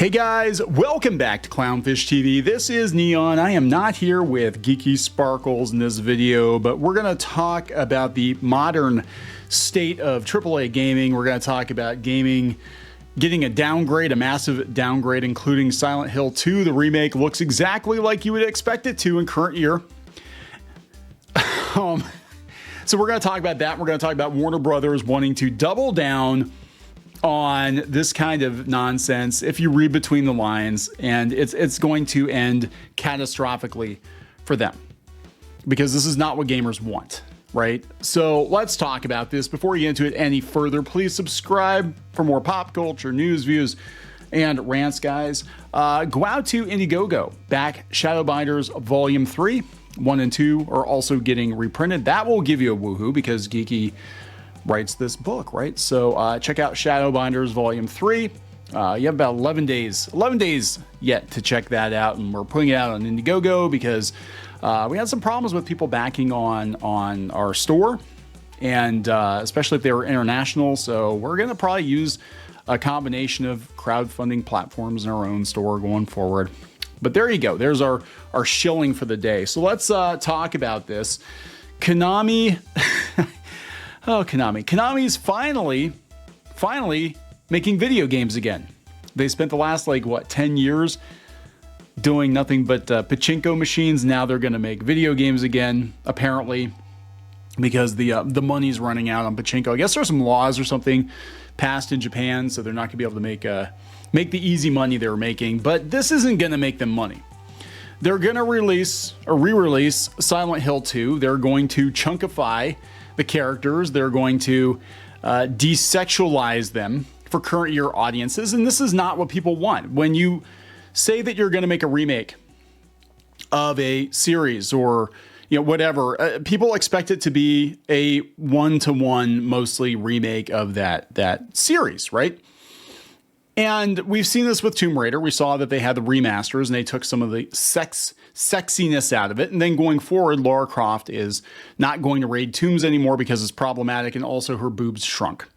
Hey guys, welcome back to Clownfish TV. This is Kneon. I am not here with Geeky Sparkles in this video, but we're going to talk about the modern state of AAA gaming. We're going to talk about gaming getting a downgrade, a massive downgrade, including Silent Hill 2. The remake looks exactly like you would expect it to in current year. So we're going to talk about that. We're going to talk about Warner Brothers wanting to double down on this kind of nonsense if you read between the lines, and it's going to end catastrophically for them because this is not what gamers want, right? So let's talk about this. Before we get into it any further, please subscribe for more pop culture, news, views, and rants, guys. Go out to Indiegogo. Back Shadowbinders Volume 3, 1 and 2 are also getting reprinted. That will give you a woohoo because Geeky writes this book, right? So check out Shadowbinders Volume 3. You have about 11 days yet to check that out, and we're putting it out on Indiegogo because we had some problems with people backing on our store, and especially if they were international. So we're going to probably use a combination of crowdfunding platforms in our own store going forward. But there you go. There's our shilling for the day. So let's talk about this. Konami. Oh, Konami. Konami's finally making video games again. They spent the last, 10 years doing nothing but pachinko machines. Now they're going to make video games again, apparently, because the money's running out on pachinko. I guess there's some laws or something passed in Japan, so they're not going to be able to make the easy money they were making. But this isn't going to make them money. They're going to re-release Silent Hill 2. They're going to chunkify the characters. They're going to desexualize them for current year audiences, and this is not what people want. When you say that you're going to make a remake of a series or whatever, people expect it to be a one-to-one mostly remake of that series, right? And we've seen this with Tomb Raider. We saw that they had the remasters and they took some of the sexiness out of it. And then going forward, Lara Croft is not going to raid tombs anymore because it's problematic, and also her boobs shrunk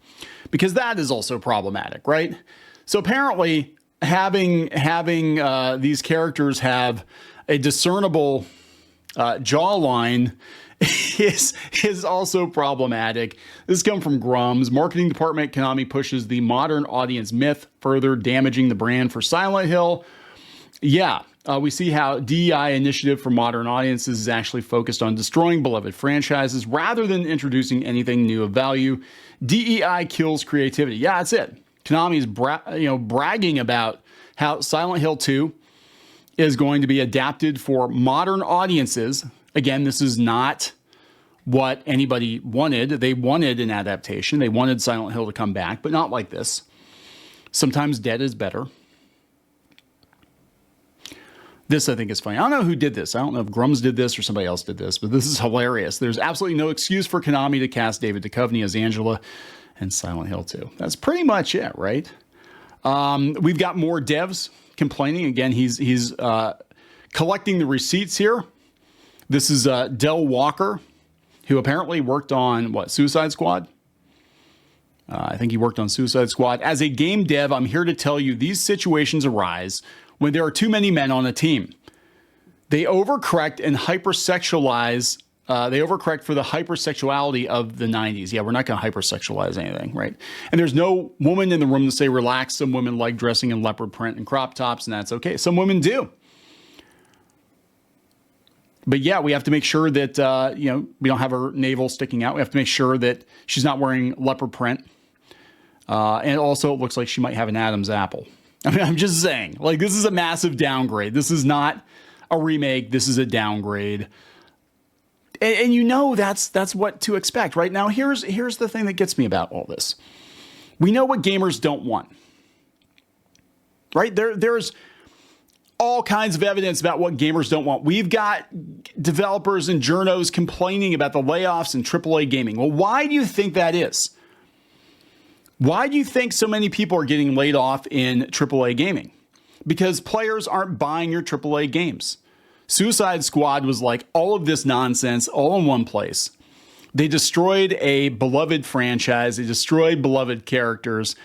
because that is also problematic, right? So apparently having these characters have a discernible jawline is also problematic. This comes from Grum's marketing department. Konami pushes the modern audience myth, further damaging the brand for Silent Hill. Yeah, we see how DEI initiative for modern audiences is actually focused on destroying beloved franchises rather than introducing anything new of value. DEI kills creativity. Yeah, that's it. Konami is bragging about how Silent Hill 2 is going to be adapted for modern audiences. Again, this is not what anybody wanted. They wanted an adaptation. They wanted Silent Hill to come back, but not like this. Sometimes dead is better. This, I think, is funny. I don't know who did this. I don't know if Grum's did this or somebody else did this, but this is hilarious. There's absolutely no excuse for Konami to cast David Duchovny as Angela in Silent Hill 2. That's pretty much it, right? We've got more devs complaining. Again, he's collecting the receipts here. This is Del Walker, who apparently worked on, Suicide Squad? I think he worked on Suicide Squad. As a game dev, I'm here to tell you these situations arise when there are too many men on a team. They overcorrect and hypersexualize. They overcorrect for the hypersexuality of the 90s. Yeah, we're not going to hypersexualize anything, right? And there's no woman in the room to say relax. Some women like dressing in leopard print and crop tops, and that's okay. Some women do. But yeah, we have to make sure that, we don't have her navel sticking out. We have to make sure that she's not wearing leopard print. And also it looks like she might have an Adam's apple. I mean, I'm just saying, this is a massive downgrade. This is not a remake. This is a downgrade. And that's what to expect. Right now, here's the thing that gets me about all this. We know what gamers don't want. Right? There's all kinds of evidence about what gamers don't want. We've got developers and journos complaining about the layoffs in AAA gaming. Well, why do you think that is? Why do you think so many people are getting laid off in AAA gaming? Because players aren't buying your AAA games. Suicide Squad was like all of this nonsense all in one place. They destroyed a beloved franchise. They destroyed beloved characters.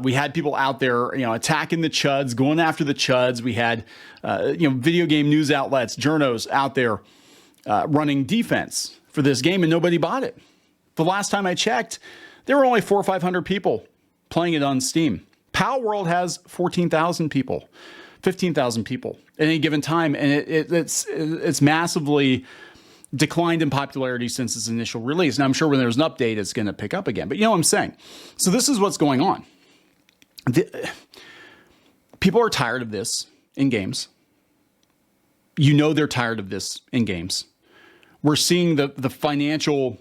We had people out there, attacking the chuds, going after the chuds. We had, video game news outlets, journos out there running defense for this game, and nobody bought it. The last time I checked, there were only 400 or 500 people playing it on Steam. Pal World has 14,000 people, 15,000 people at any given time, and it's massively declined in popularity since its initial release. Now, I'm sure when there's an update, it's going to pick up again. But you know what I'm saying? So this is what's going on. People are tired of this in games. They're tired of this in games. We're seeing the financial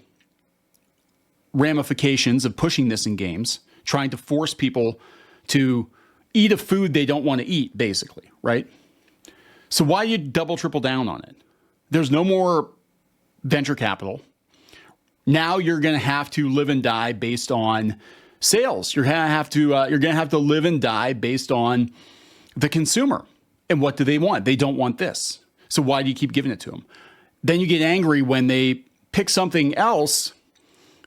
ramifications of pushing this in games, trying to force people to eat a food they don't want to eat, basically, right? So why you double, triple down on it? There's no more venture capital. Now you're going to have to live and die based on sales. You're going to have to live and die based on the consumer. And what do they want? They don't want this. So why do you keep giving it to them? Then you get angry when they pick something else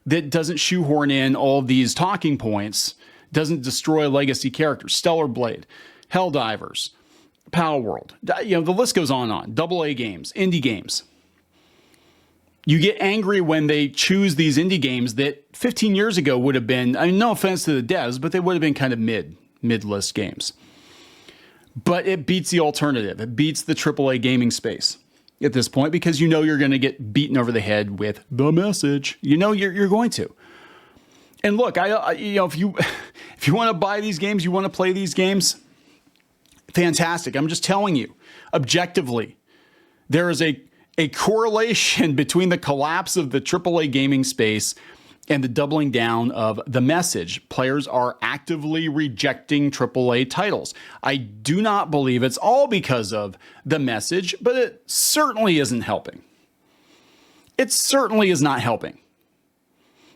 that doesn't shoehorn in all of these talking points, doesn't destroy legacy characters. Stellar Blade, Helldivers, Power World. The list goes on and on. AA games, indie games. You get angry when they choose these indie games that 15 years ago would have been, no offense to the devs, but they would have been kind of mid-list games. But it beats the alternative. It beats the AAA gaming space at this point because you're going to get beaten over the head with the message. You're going to. And look, if you want to buy these games, you want to play these games, fantastic. I'm just telling you, objectively, there is a correlation between the collapse of the AAA gaming space and the doubling down of the message. Players are actively rejecting AAA titles. I do not believe it's all because of the message, but it certainly isn't helping. It certainly is not helping.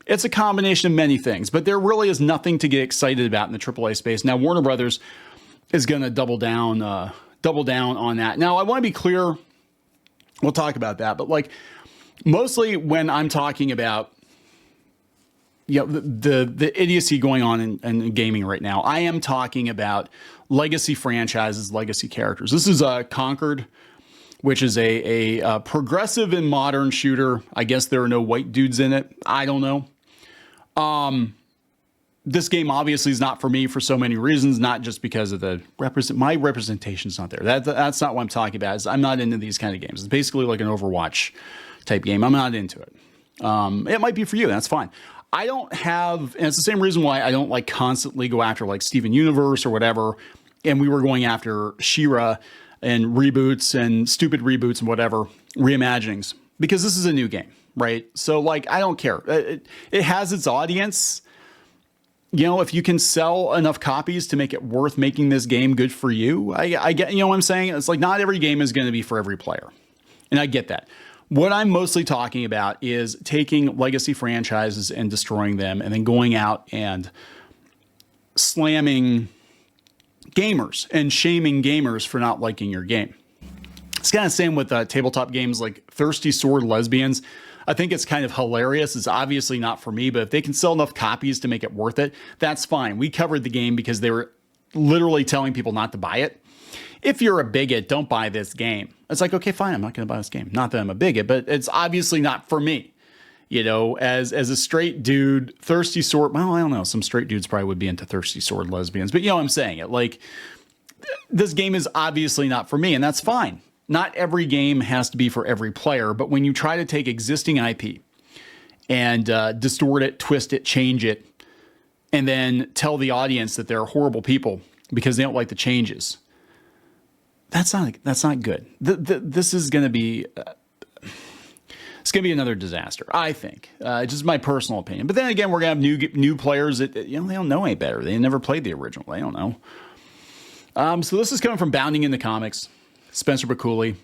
It's a combination of many things, but there really is nothing to get excited about in the AAA space. Now, Warner Brothers is going to double down on that. Now, I want to be clear. We'll talk about that, but mostly when I'm talking about the idiocy going on in gaming right now, I am talking about legacy franchises, legacy characters. This is Conquered, which is a progressive and modern shooter. I guess there are no white dudes in it. I don't know. This game obviously is not for me for so many reasons, not just because of my representation's not there. That's not what I'm talking about. I'm not into these kind of games. It's basically like an Overwatch type game. I'm not into it. It might be for you. That's fine. I don't have, and it's the same reason why I don't constantly go after Steven Universe or whatever. And we were going after She-Ra and reboots and stupid reboots and whatever, reimaginings, because this is a new game, right? So I don't care. It has its audience. If you can sell enough copies to make it worth making this game good for you, I get, what I'm saying? It's not every game is going to be for every player. And I get that. What I'm mostly talking about is taking legacy franchises and destroying them and then going out and slamming gamers and shaming gamers for not liking your game. It's kind of the same with tabletop games like Thirsty Sword Lesbians. I think it's kind of hilarious. It's obviously not for me, but if they can sell enough copies to make it worth it, that's fine. We covered the game because they were literally telling people not to buy it. If you're a bigot, don't buy this game. It's okay, fine, I'm not going to buy this game. Not that I'm a bigot, but it's obviously not for me. As a straight dude, Thirsty Sword, well, I don't know. Some straight dudes probably would be into Thirsty Sword Lesbians, but I'm saying it. This game is obviously not for me, and that's fine. Not every game has to be for every player, but when you try to take existing IP and distort it, twist it, change it, and then tell the audience that they're horrible people because they don't like the changes, that's not good. This is going to be it's going to be another disaster, I think. Just my personal opinion. But then again, we're going to have new players that they don't know any better. They never played the original. They don't know. So this is coming from Bounding into Comics. Spencer Baculi.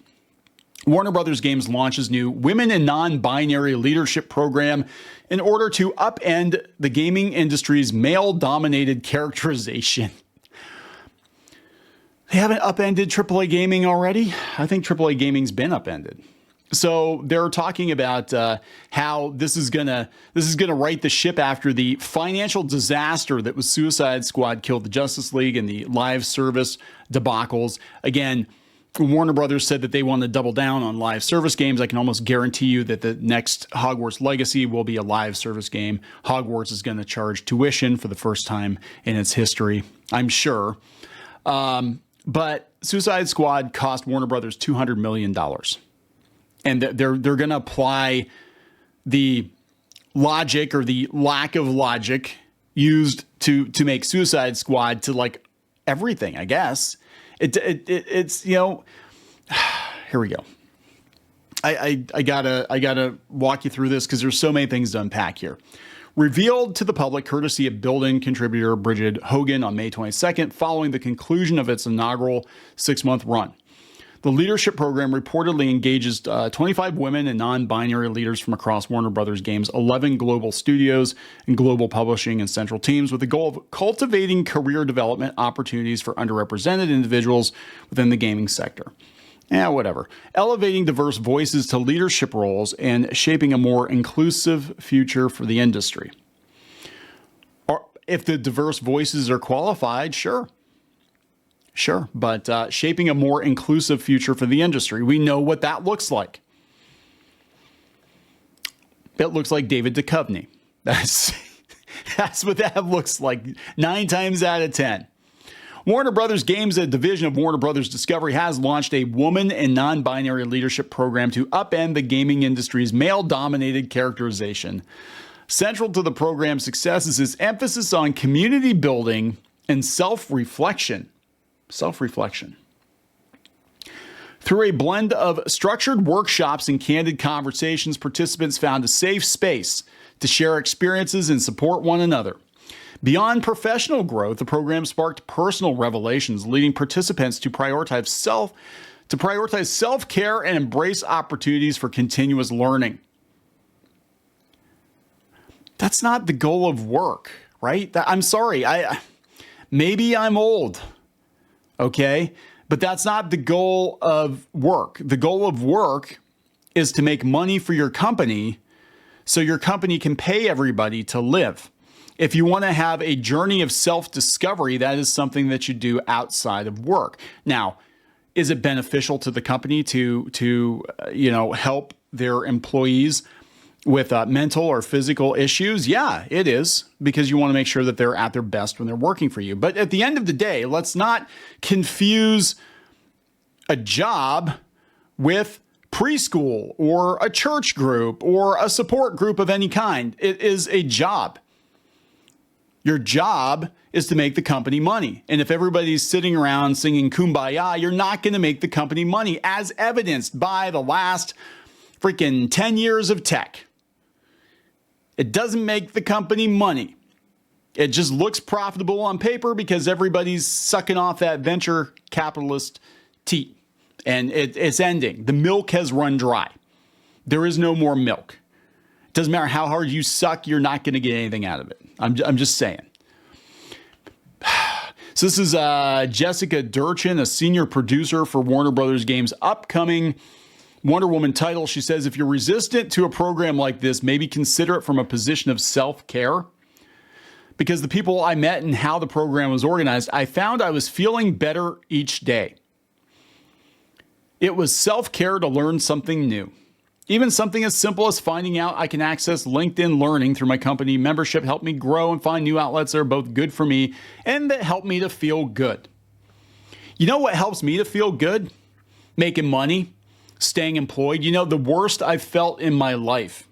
Warner Brothers Games launches new Women and Non-Binary Leadership Program in order to upend the gaming industry's male-dominated characterization. They haven't upended AAA gaming already? I think AAA gaming's been upended. So they're talking about how this is gonna right the ship after the financial disaster that was Suicide Squad killed the Justice League and the live service debacles. Again, Warner Brothers said that they want to double down on live service games. I can almost guarantee you that the next Hogwarts Legacy will be a live service game. Hogwarts is going to charge tuition for the first time in its history, I'm sure. But Suicide Squad cost Warner Brothers $200 million. And they're going to apply the logic or the lack of logic used to make Suicide Squad to like everything, I guess. It's, you know, here we go. I gotta walk you through this because there's so many things to unpack here. Revealed to the public courtesy of built-in contributor Bridget Hogan on May 22nd, following the conclusion of its inaugural 6-month run. The leadership program reportedly engages 25 women and non-binary leaders from across Warner Brothers Games, 11 global studios, and global publishing and central teams with the goal of cultivating career development opportunities for underrepresented individuals within the gaming sector. Yeah, whatever. Elevating diverse voices to leadership roles and shaping a more inclusive future for the industry. Or if the diverse voices are qualified, sure. Sure, but shaping a more inclusive future for the industry. We know what that looks like. It looks like David Duchovny. That's what that looks like 9 times out of 10. Warner Brothers Games, a division of Warner Brothers Discovery, has launched a woman and non-binary leadership program to upend the gaming industry's male-dominated characterization. Central to the program's success is its emphasis on community building and self-reflection. Through a blend of structured workshops and candid conversations, participants found a safe space to share experiences and support one another. Beyond professional growth, the program sparked personal revelations, leading participants to prioritize self-care and embrace opportunities for continuous learning. That's not the goal of work, right? I'm sorry. Maybe I'm old. Okay, but that's not the goal of work. The goal of work is to make money for your company so your company can pay everybody to live. If you want to have a journey of self-discovery, that is something that you do outside of work. Now, is it beneficial to the company to help their employees with mental or physical issues? Yeah, it is, because you want to make sure that they're at their best when they're working for you. But at the end of the day, let's not confuse a job with preschool or a church group or a support group of any kind. It is a job. Your job is to make the company money. And if everybody's sitting around singing Kumbaya, you're not going to make the company money, as evidenced by the last freaking 10 years of tech. It doesn't make the company money. It just looks profitable on paper because everybody's sucking off that venture capitalist teat. And it's ending. The milk has run dry. There is no more milk. It doesn't matter how hard you suck, you're not going to get anything out of it. I'm just saying. So this is Jessica Durchin, a senior producer for Warner Brothers Games' upcoming Wonder Woman title. She says, if you're resistant to a program like this, maybe consider it from a position of self-care. Because the people I met and how the program was organized, I found I was feeling better each day. It was self-care to learn something new. Even something as simple as finding out I can access LinkedIn Learning through my company membership helped me grow and find new outlets that are both good for me and that help me to feel good. You know what helps me to feel good? Making money. Staying employed. You know, the worst I've felt in my life,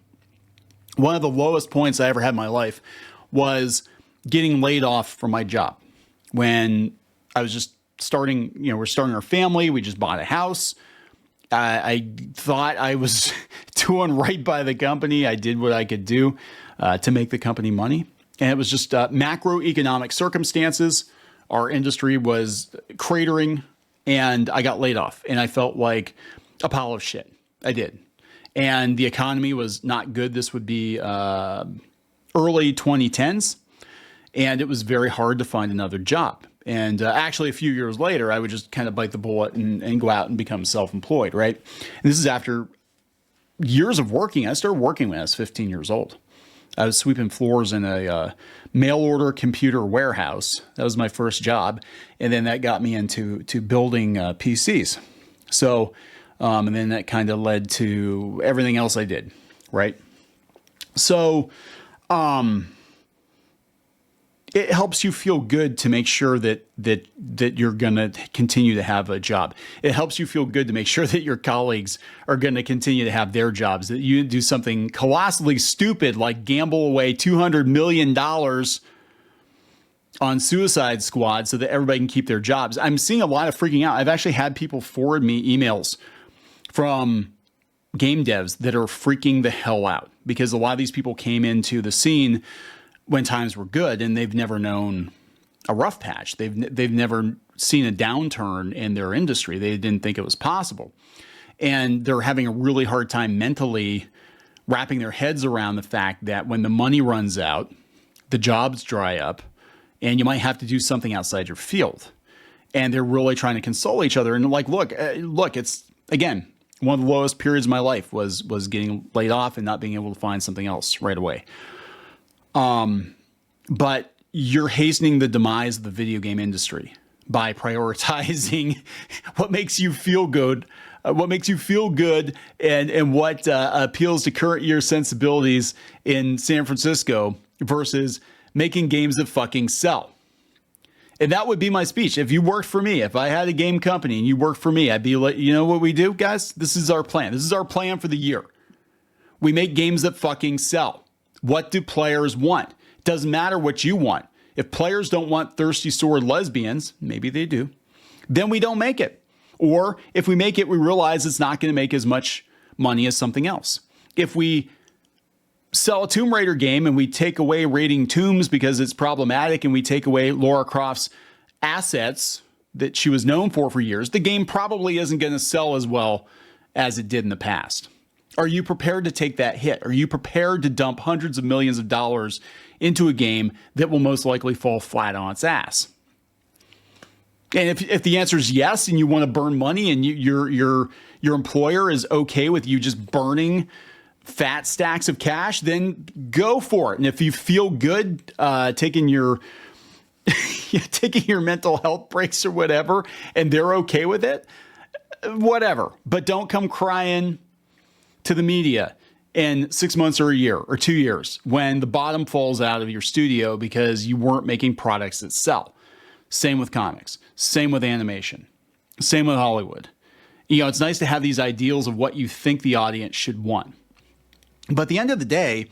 one of the lowest points I ever had in my life, was getting laid off from my job. When I was just starting, we're starting our family. We just bought a house. I thought I was doing right by the company. I did what I could do to make the company money. And it was just macroeconomic circumstances. Our industry was cratering and I got laid off. And I felt like a pile of shit. I did. And the economy was not good. This would be early 2010s. And it was very hard to find another job. And actually, a few years later, I would just kind of bite the bullet and go out and become self-employed, right? And this is after years of working. I started working when I was 15 years old. I was sweeping floors in a mail order computer warehouse. That was my first job. And then that got me into building PCs. So, and then that kind of led to everything else I did, right? So, it helps you feel good to make sure that you're going to continue to have a job. It helps you feel good to make sure that your colleagues are going to continue to have their jobs, that you do something colossally stupid like gamble away $200 million on Suicide Squad so that everybody can keep their jobs. I'm seeing a lot of freaking out. I've actually had people forward me emails from game devs that are freaking the hell out because a lot of these people came into the scene when times were good and they've never known a rough patch. They've never seen a downturn in their industry. They didn't think it was possible. And they're having a really hard time mentally wrapping their heads around the fact that when the money runs out, the jobs dry up, and you might have to do something outside your field. And they're really trying to console each other. And like, look, it's, again, one of the lowest periods of my life was getting laid off and not being able to find something else right away. But you're hastening the demise of the video game industry by prioritizing what makes you feel good, and what appeals to current year sensibilities in San Francisco versus making games that fucking sell. And that would be my speech. If you worked for me, if I had a game company and you worked for me, I'd be like, you know what we do, guys? This is our plan. This is our plan for the year. We make games that fucking sell. What do players want? Doesn't matter what you want. If players don't want thirsty sword lesbians, maybe they do, then we don't make it. Or if we make it, we realize it's not going to make as much money as something else. If we sell a Tomb Raider game and we take away raiding tombs because it's problematic and we take away Lara Croft's assets that she was known for years, the game probably isn't going to sell as well as it did in the past. Are you prepared to take that hit? Are you prepared to dump hundreds of millions of dollars into a game that will most likely fall flat on its ass? And if the answer is yes, and you want to burn money, and your employer is okay with you just burning fat stacks of cash, then go for it. And if you feel good taking your taking your mental health breaks or whatever, and they're okay with it, whatever. But don't come crying to the media in 6 months or a year or 2 years when the bottom falls out of your studio because you weren't making products that sell. Same with comics, same with animation, same with Hollywood. You know, it's nice to have these ideals of what you think the audience should want. But at the end of the day,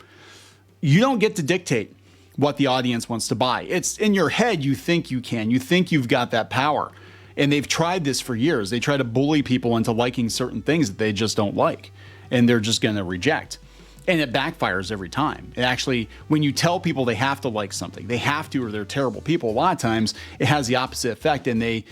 you don't get to dictate what the audience wants to buy. It's in your head. You think you can, you think you've got that power. And they've tried this for years. They try to bully people into liking certain things that they just don't like. And they're just going to reject. And it backfires every time. It actually, when you tell people they have to like something, they have to, or they're terrible people, a lot of times it has the opposite effect, and they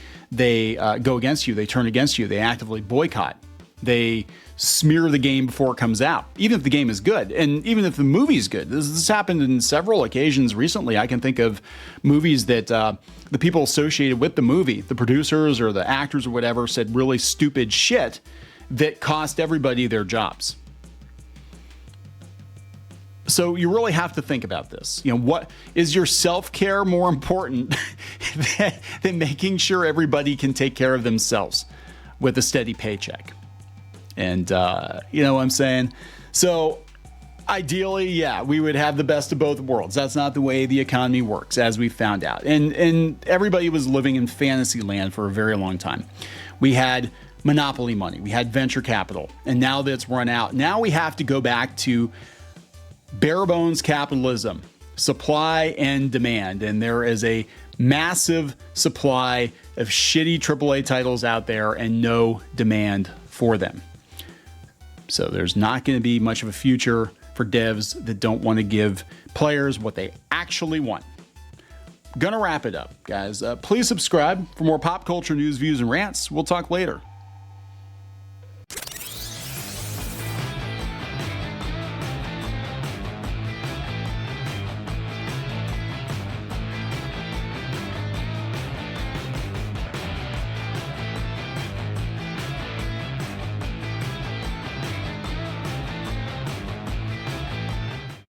go against you, they turn against you, they actively boycott. They smear the game before it comes out, even if the game is good, and even if the movie is good. This happened in several occasions recently. I can think of movies that the people associated with the movie, the producers or the actors or whatever, said really stupid shit that cost everybody their jobs. So you really have to think about this. You know, what is your self-care more important than making sure everybody can take care of themselves with a steady paycheck? And you know what I'm saying? So ideally, yeah, we would have the best of both worlds. That's not the way the economy works, as we found out. And everybody was living in fantasy land for a very long time. We had monopoly money, we had venture capital, and now that's run out. Now we have to go back to bare bones capitalism, supply and demand. And there is a massive supply of shitty AAA titles out there and no demand for them. So there's not going to be much of a future for devs that don't want to give players what they actually want. Gonna wrap it up, guys. Please subscribe for more pop culture news, views, and rants. We'll talk later.